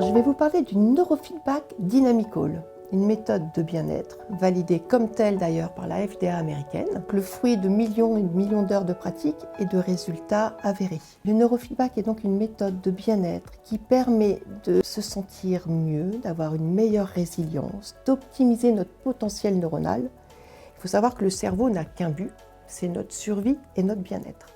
Je vais vous parler du neurofeedback dynamical, une méthode de bien-être, validée comme telle d'ailleurs par la FDA américaine, le fruit de millions et de millions d'heures de pratique et de résultats avérés. Le neurofeedback est donc une méthode de bien-être qui permet de se sentir mieux, d'avoir une meilleure résilience, d'optimiser notre potentiel neuronal. Il faut savoir que le cerveau n'a qu'un but, c'est notre survie et notre bien-être.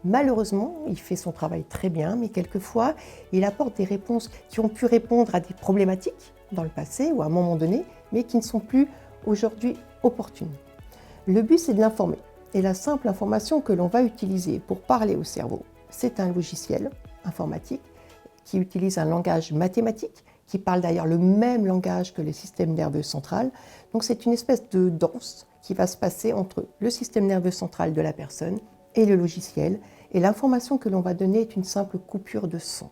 Malheureusement, il fait son travail très bien, mais quelquefois, il apporte des réponses qui ont pu répondre à des problématiques dans le passé ou à un moment donné, mais qui ne sont plus aujourd'hui opportunes. Le but, c'est de l'informer. Et la simple information que l'on va utiliser pour parler au cerveau, c'est un logiciel informatique qui utilise un langage mathématique, qui parle d'ailleurs le même langage que le système nerveux central. Donc c'est une espèce de danse qui va se passer entre le système nerveux central de la personne et le logiciel, et l'information que l'on va donner est une simple coupure de son.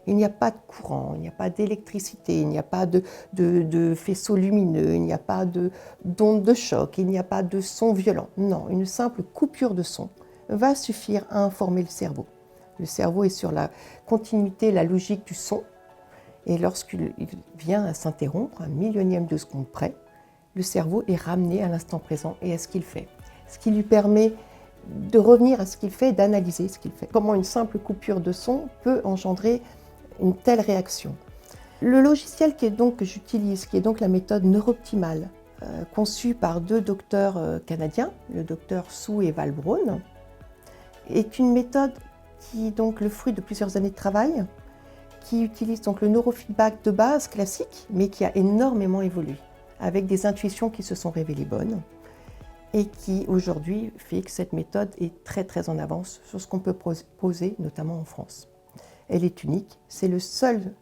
Il n'y a pas de courant, il n'y a pas d'électricité, il n'y a pas de faisceau lumineux, il n'y a pas d'onde de choc, il n'y a pas de son violent. Non, une simple coupure de son va suffire à informer le cerveau. Le cerveau est sur la continuité, la logique du son, et lorsqu'il vient à s'interrompre, un millionième de seconde près, le cerveau est ramené à l'instant présent et à ce qu'il fait. Ce qui lui permet de revenir à ce qu'il fait et d'analyser ce qu'il fait. Comment une simple coupure de son peut engendrer une telle réaction. Le logiciel que j'utilise, qui est donc la méthode Neuroptimal, conçue par deux docteurs canadiens, le docteur Sue et Val Braun, est une méthode qui est donc le fruit de plusieurs années de travail, qui utilise donc le neurofeedback de base classique, mais qui a énormément évolué, avec des intuitions qui se sont révélées bonnes, et qui aujourd'hui fait que cette méthode est très en avance sur ce qu'on peut poser, notamment en France. Elle est unique, c'est le seul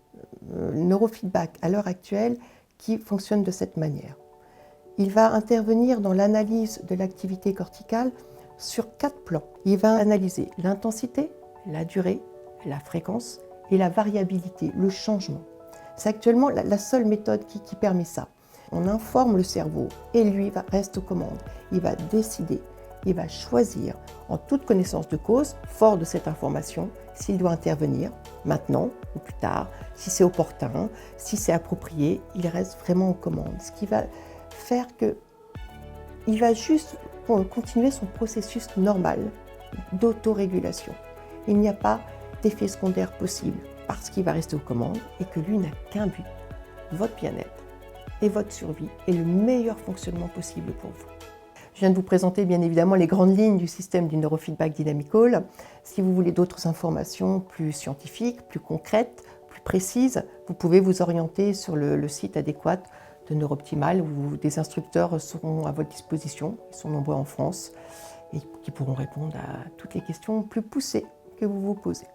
neurofeedback à l'heure actuelle qui fonctionne de cette manière. Il va intervenir dans l'analyse de l'activité corticale sur 4 plans. Il va analyser l'intensité, la durée, la fréquence et la variabilité, le changement. C'est actuellement la seule méthode qui permet ça. On informe le cerveau et lui reste aux commandes. Il va décider, il va choisir en toute connaissance de cause, fort de cette information, s'il doit intervenir maintenant ou plus tard, si c'est opportun, si c'est approprié, il reste vraiment aux commandes. Ce qui va faire qu'il va juste continuer son processus normal d'autorégulation. Il n'y a pas d'effet secondaire possible parce qu'il va rester aux commandes et que lui n'a qu'un but, votre bien-être et votre survie et le meilleur fonctionnement possible pour vous. Je viens de vous présenter bien évidemment les grandes lignes du système du neurofeedback dynamical. Si vous voulez d'autres informations plus scientifiques, plus concrètes, plus précises, vous pouvez vous orienter sur le site adéquat de Neuroptimal où des instructeurs seront à votre disposition. Ils sont nombreux en France et qui pourront répondre à toutes les questions plus poussées que vous vous posez.